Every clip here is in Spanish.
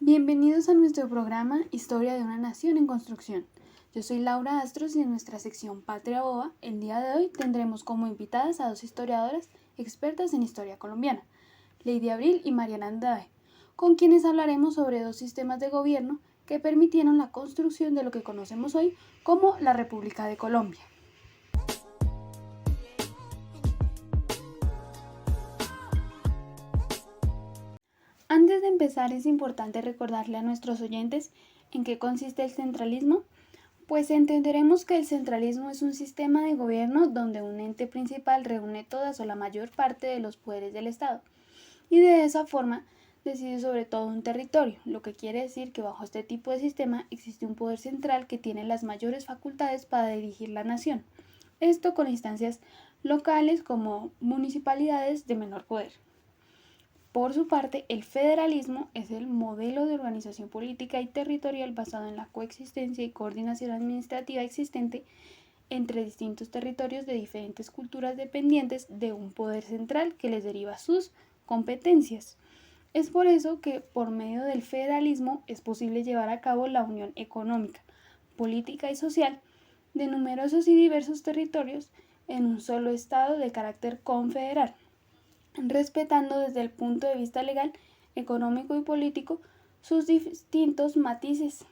Bienvenidos a nuestro programa Historia de una Nación en Construcción. Yo soy Laura Astros y en nuestra sección Patria Boba, el día de hoy tendremos como invitadas a dos historiadoras expertas en historia colombiana, Lady Abril y Mariana Andae, con quienes hablaremos sobre dos sistemas de gobierno que permitieron la construcción de lo que conocemos hoy como la República de Colombia. Antes de empezar es importante recordarle a nuestros oyentes en qué consiste el centralismo, pues entenderemos que el centralismo es un sistema de gobierno donde un ente principal reúne todas o la mayor parte de los poderes del Estado y de esa forma decide sobre todo un territorio, lo que quiere decir que bajo este tipo de sistema existe un poder central que tiene las mayores facultades para dirigir la nación, esto con instancias locales como municipalidades de menor poder. Por su parte, el federalismo es el modelo de organización política y territorial basado en la coexistencia y coordinación administrativa existente entre distintos territorios de diferentes culturas dependientes de un poder central que les deriva sus competencias. Es por eso que por medio del federalismo es posible llevar a cabo la unión económica, política y social de numerosos y diversos territorios en un solo estado de carácter confederal, respetando desde el punto de vista legal, económico y político sus distintos matices.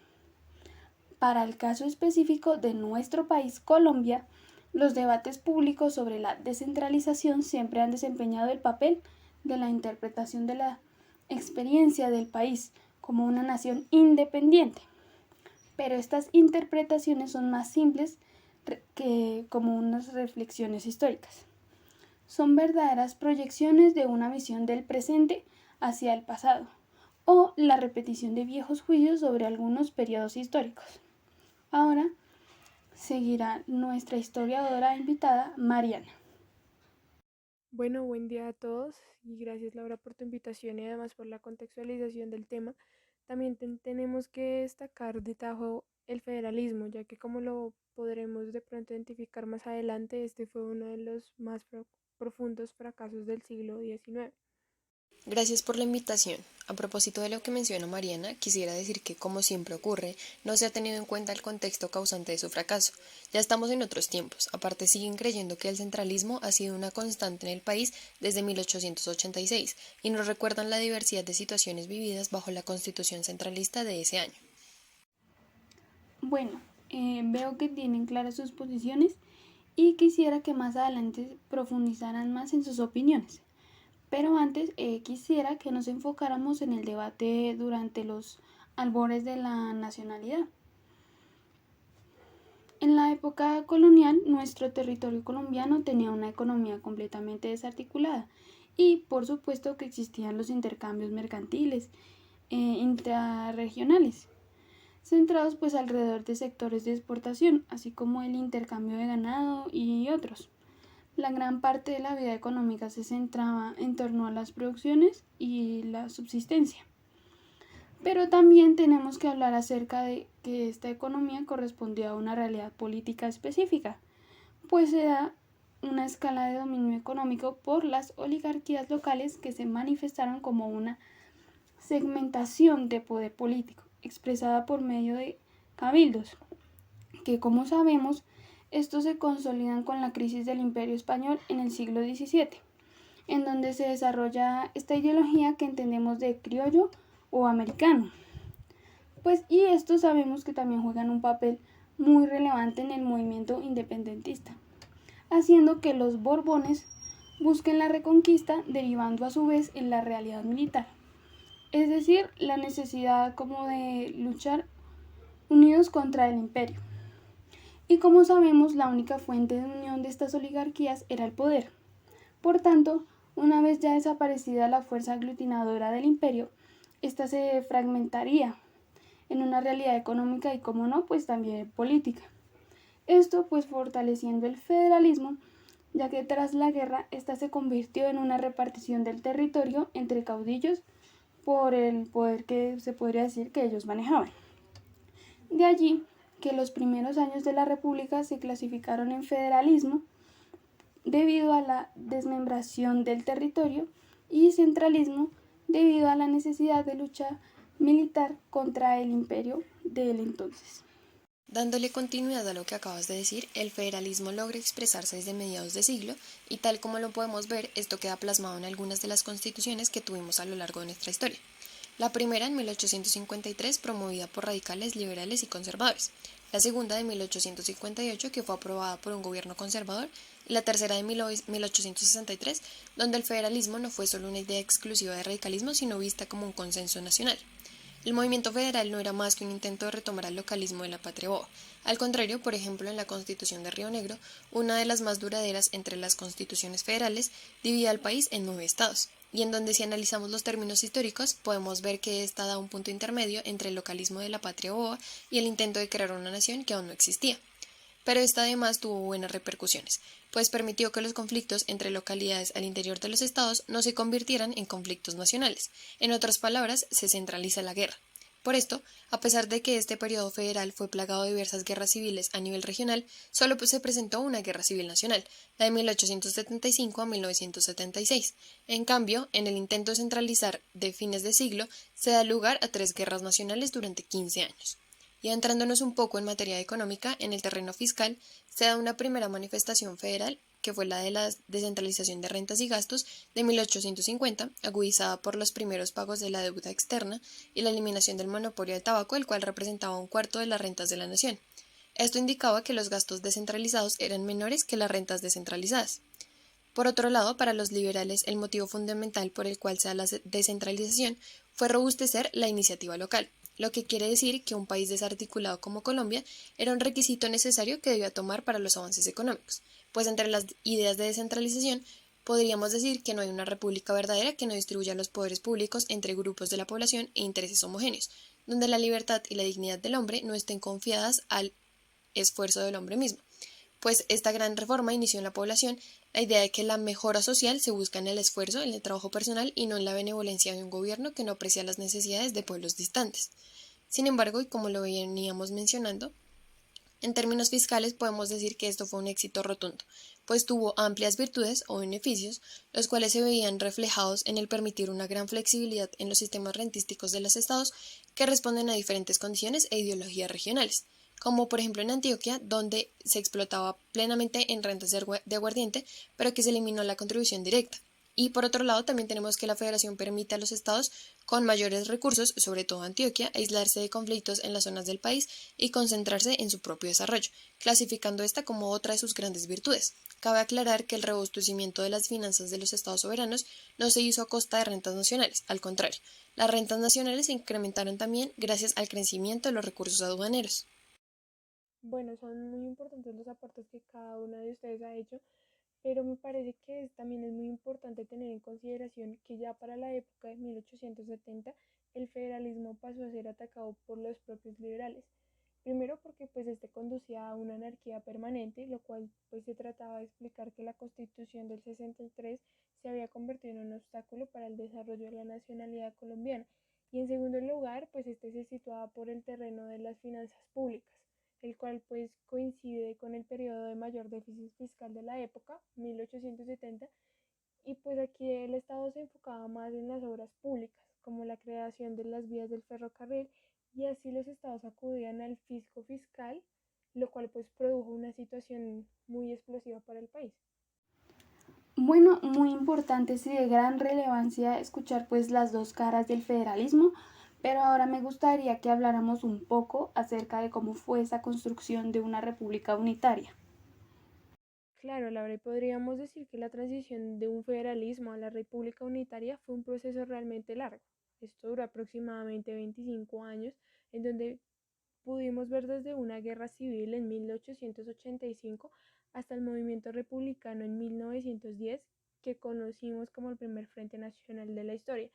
Para el caso específico de nuestro país, Colombia, los debates públicos sobre la descentralización siempre han desempeñado el papel de la interpretación de la experiencia del país como una nación independiente. Pero estas interpretaciones son más simples que como unas reflexiones históricas. Son verdaderas proyecciones de una visión del presente hacia el pasado, o la repetición de viejos juicios sobre algunos periodos históricos. Ahora seguirá nuestra historiadora invitada, Mariana. Bueno, buen día a todos y gracias Laura por tu invitación y además por la contextualización del tema. También tenemos que destacar de tajo el federalismo, ya que como lo podremos de pronto identificar más adelante, este fue uno de los más profundos fracasos del siglo XIX. Gracias por la invitación. A propósito de lo que menciona Mariana, quisiera decir que, como siempre ocurre, no se ha tenido en cuenta el contexto causante de su fracaso. Ya estamos en otros tiempos. Aparte, siguen creyendo que el centralismo ha sido una constante en el país desde 1886 y nos recuerdan la diversidad de situaciones vividas bajo la constitución centralista de ese año. Bueno, veo que tienen claras sus posiciones y quisiera que más adelante profundizaran más en sus opiniones. Pero antes quisiera que nos enfocáramos en el debate durante los albores de la nacionalidad. En la época colonial, nuestro territorio colombiano tenía una economía completamente desarticulada y por supuesto que existían los intercambios mercantiles intrarregionales, centrados pues alrededor de sectores de exportación, así como el intercambio de ganado y otros. La gran parte de la vida económica se centraba en torno a las producciones y la subsistencia. Pero también tenemos que hablar acerca de que esta economía correspondía a una realidad política específica, pues se da una escala de dominio económico por las oligarquías locales que se manifestaron como una segmentación de poder político, expresada por medio de cabildos, que como sabemos, estos se consolidan con la crisis del Imperio Español en el siglo XVII, en donde se desarrolla esta ideología que entendemos de criollo o americano. Pues y estos sabemos que también juegan un papel muy relevante en el movimiento independentista, haciendo que los Borbones busquen la reconquista, derivando a su vez en la realidad militar, es decir, la necesidad como de luchar unidos contra el imperio. Y como sabemos, la única fuente de unión de estas oligarquías era el poder. Por tanto, una vez ya desaparecida la fuerza aglutinadora del imperio, esta se fragmentaría en una realidad económica y, como no, pues también política. Esto pues fortaleciendo el federalismo, ya que tras la guerra esta se convirtió en una repartición del territorio entre caudillos por el poder que se podría decir que ellos manejaban. De allí que los primeros años de la República se clasificaron en federalismo debido a la desmembración del territorio y centralismo debido a la necesidad de lucha militar contra el imperio del entonces. Dándole continuidad a lo que acabas de decir, el federalismo logra expresarse desde mediados de siglo y tal como lo podemos ver, esto queda plasmado en algunas de las constituciones que tuvimos a lo largo de nuestra historia. La primera en 1853, promovida por radicales, liberales y conservadores. La segunda de 1858, que fue aprobada por un gobierno conservador. Y la tercera de 1863, donde el federalismo no fue solo una idea exclusiva de radicalismo, sino vista como un consenso nacional. El movimiento federal no era más que un intento de retomar el localismo de la patria boba. Al contrario, por ejemplo, en la Constitución de Río Negro, una de las más duraderas entre las constituciones federales, dividía al país en 9 estados, y en donde si analizamos los términos históricos, podemos ver que esta da un punto intermedio entre el localismo de la patria boba y el intento de crear una nación que aún no existía. Pero esta además tuvo buenas repercusiones, pues permitió que los conflictos entre localidades al interior de los estados no se convirtieran en conflictos nacionales. En otras palabras, se centraliza la guerra. Por esto, a pesar de que este periodo federal fue plagado de diversas guerras civiles a nivel regional, solo se presentó una guerra civil nacional, la de 1875 a 1976. En cambio, en el intento de centralizar de fines de siglo, se da lugar a 3 guerras nacionales durante 15 años. Y adentrándonos un poco en materia económica, en el terreno fiscal, se da una primera manifestación federal, que fue la de la descentralización de rentas y gastos de 1850, agudizada por los primeros pagos de la deuda externa y la eliminación del monopolio del tabaco, el cual representaba un cuarto de las rentas de la nación. Esto indicaba que los gastos descentralizados eran menores que las rentas descentralizadas. Por otro lado, para los liberales, el motivo fundamental por el cual se da la descentralización fue robustecer la iniciativa local, lo que quiere decir que un país desarticulado como Colombia era un requisito necesario que debía tomar para los avances económicos, pues entre las ideas de descentralización podríamos decir que no hay una república verdadera que no distribuya los poderes públicos entre grupos de la población e intereses homogéneos, donde la libertad y la dignidad del hombre no estén confiadas al esfuerzo del hombre mismo, pues esta gran reforma inició en la población la idea de que la mejora social se busca en el esfuerzo, en el trabajo personal y no en la benevolencia de un gobierno que no aprecia las necesidades de pueblos distantes. Sin embargo, y como lo veníamos mencionando, en términos fiscales podemos decir que esto fue un éxito rotundo, pues tuvo amplias virtudes o beneficios, los cuales se veían reflejados en el permitir una gran flexibilidad en los sistemas rentísticos de los estados que responden a diferentes condiciones e ideologías regionales, como por ejemplo en Antioquia, donde se explotaba plenamente en rentas de aguardiente, pero que se eliminó la contribución directa. Y por otro lado, también tenemos que la federación permite a los estados con mayores recursos, sobre todo Antioquia, aislarse de conflictos en las zonas del país y concentrarse en su propio desarrollo, clasificando esta como otra de sus grandes virtudes. Cabe aclarar que el robustecimiento de las finanzas de los estados soberanos no se hizo a costa de rentas nacionales, al contrario, las rentas nacionales se incrementaron también gracias al crecimiento de los recursos aduaneros. Bueno, son muy importantes los aportes que cada una de ustedes ha hecho, pero me parece que también es muy importante tener en consideración que ya para la época de 1870 el federalismo pasó a ser atacado por los propios liberales. Primero porque pues este conducía a una anarquía permanente, lo cual pues se trataba de explicar que la Constitución del 63 se había convertido en un obstáculo para el desarrollo de la nacionalidad colombiana. Y en segundo lugar, pues este se situaba por el terreno de las finanzas públicas, el cual pues coincide con el periodo de mayor déficit fiscal de la época, 1870, y pues aquí el Estado se enfocaba más en las obras públicas, como la creación de las vías del ferrocarril, y así los estados acudían al fisco fiscal, lo cual pues produjo una situación muy explosiva para el país. Bueno, muy importante y de gran relevancia escuchar pues las dos caras del federalismo, pero ahora me gustaría que habláramos un poco acerca de cómo fue esa construcción de una república unitaria. Claro, Laura, y podríamos decir que la transición de un federalismo a la república unitaria fue un proceso realmente largo. Esto duró aproximadamente 25 años, en donde pudimos ver desde una guerra civil en 1885 hasta el movimiento republicano en 1910, que conocimos como el primer Frente Nacional de la historia.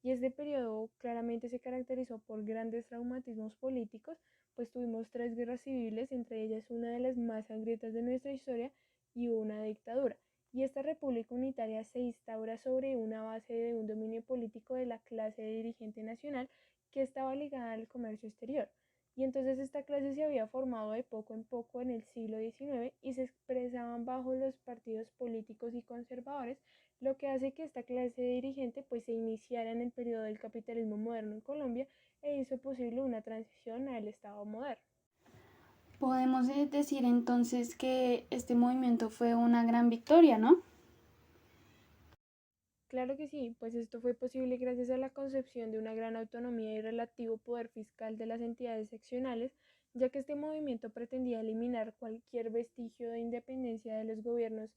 Y este periodo claramente se caracterizó por grandes traumatismos políticos, pues tuvimos 3 guerras civiles, entre ellas una de las más sangrientas de nuestra historia y una dictadura. Y esta república unitaria se instaura sobre una base de un dominio político de la clase dirigente nacional que estaba ligada al comercio exterior. Y entonces esta clase se había formado de poco en poco en el siglo XIX y se expresaban bajo los partidos políticos y conservadores, lo que hace que esta clase dirigente pues se iniciara en el periodo del capitalismo moderno en Colombia e hizo posible una transición al Estado moderno. Podemos decir entonces que este movimiento fue una gran victoria, ¿no? Claro que sí, pues esto fue posible gracias a la concepción de una gran autonomía y relativo poder fiscal de las entidades seccionales, ya que este movimiento pretendía eliminar cualquier vestigio de independencia de los gobiernos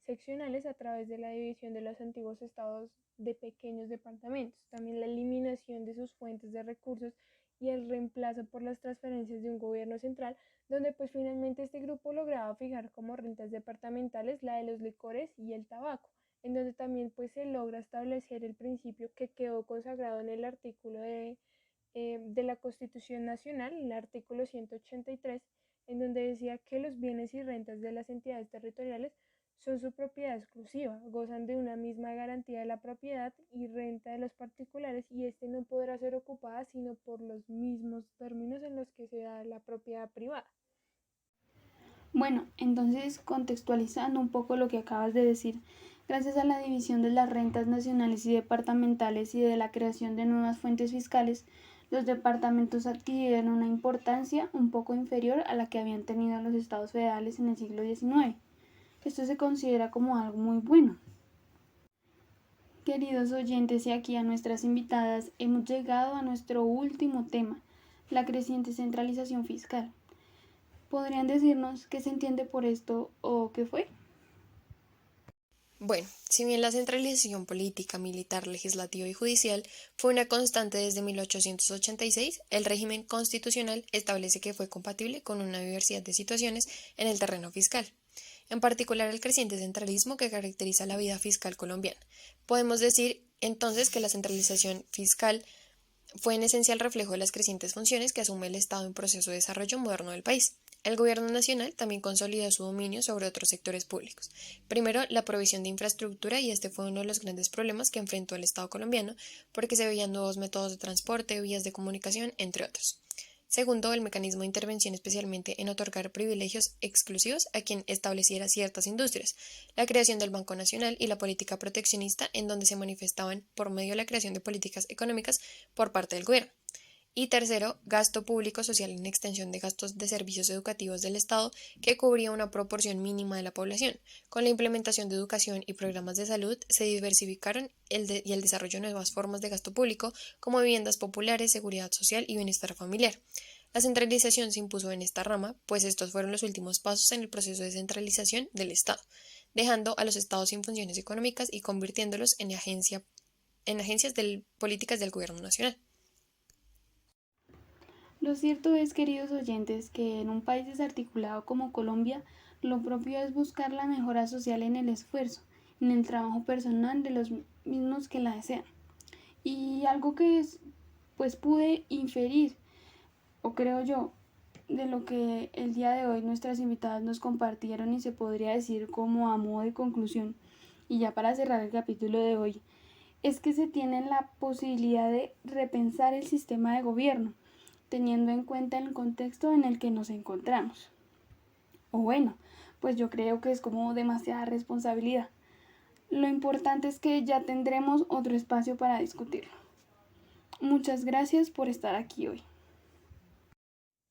seccionales a través de la división de los antiguos estados de pequeños departamentos, también la eliminación de sus fuentes de recursos y el reemplazo por las transferencias de un gobierno central, donde pues finalmente este grupo lograba fijar como rentas departamentales la de los licores y el tabaco, en donde también pues se logra establecer el principio que quedó consagrado en el artículo de la Constitución Nacional, el artículo 183, en donde decía que los bienes y rentas de las entidades territoriales son su propiedad exclusiva, gozan de una misma garantía de la propiedad y renta de los particulares y este no podrá ser ocupada sino por los mismos términos en los que se da la propiedad privada. Bueno, entonces contextualizando un poco lo que acabas de decir, gracias a la división de las rentas nacionales y departamentales y de la creación de nuevas fuentes fiscales, los departamentos adquirieron una importancia un poco inferior a la que habían tenido los estados federales en el siglo XIX. Esto se considera como algo muy bueno. Queridos oyentes y aquí a nuestras invitadas, hemos llegado a nuestro último tema, la creciente centralización fiscal. ¿Podrían decirnos qué se entiende por esto o qué fue? Bueno, si bien la centralización política, militar, legislativa y judicial fue una constante desde 1886, el régimen constitucional establece que fue compatible con una diversidad de situaciones en el terreno fiscal, en particular el creciente centralismo que caracteriza la vida fiscal colombiana. Podemos decir entonces que la centralización fiscal fue en esencial reflejo de las crecientes funciones que asume el Estado en proceso de desarrollo moderno del país. El gobierno nacional también consolidó su dominio sobre otros sectores públicos. Primero, la provisión de infraestructura, y este fue uno de los grandes problemas que enfrentó el Estado colombiano, porque se veían nuevos métodos de transporte, vías de comunicación, entre otros. Segundo, el mecanismo de intervención, especialmente en otorgar privilegios exclusivos a quien estableciera ciertas industrias, la creación del Banco Nacional y la política proteccionista, en donde se manifestaban por medio de la creación de políticas económicas por parte del gobierno. Y tercero, gasto público social en extensión de gastos de servicios educativos del Estado que cubría una proporción mínima de la población. Con la implementación de educación y programas de salud se diversificaron y el desarrollo de nuevas formas de gasto público como viviendas populares, seguridad social y bienestar familiar. La centralización se impuso en esta rama, pues estos fueron los últimos pasos en el proceso de centralización del Estado, dejando a los estados sin funciones económicas y convirtiéndolos en agencias políticas del gobierno nacional. Lo cierto es, queridos oyentes, que en un país desarticulado como Colombia, lo propio es buscar la mejora social en el esfuerzo, en el trabajo personal de los mismos que la desean. Y algo que pues pude inferir, o creo yo, de lo que el día de hoy nuestras invitadas nos compartieron y se podría decir como a modo de conclusión, y ya para cerrar el capítulo de hoy, es que se tiene la posibilidad de repensar el sistema de gobierno, teniendo en cuenta el contexto en el que nos encontramos. O bueno, pues yo creo que es como demasiada responsabilidad. Lo importante es que ya tendremos otro espacio para discutirlo. Muchas gracias por estar aquí hoy.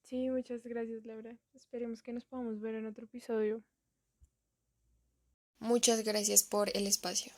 Sí, muchas gracias, Laura. Esperemos que nos podamos ver en otro episodio. Muchas gracias por el espacio.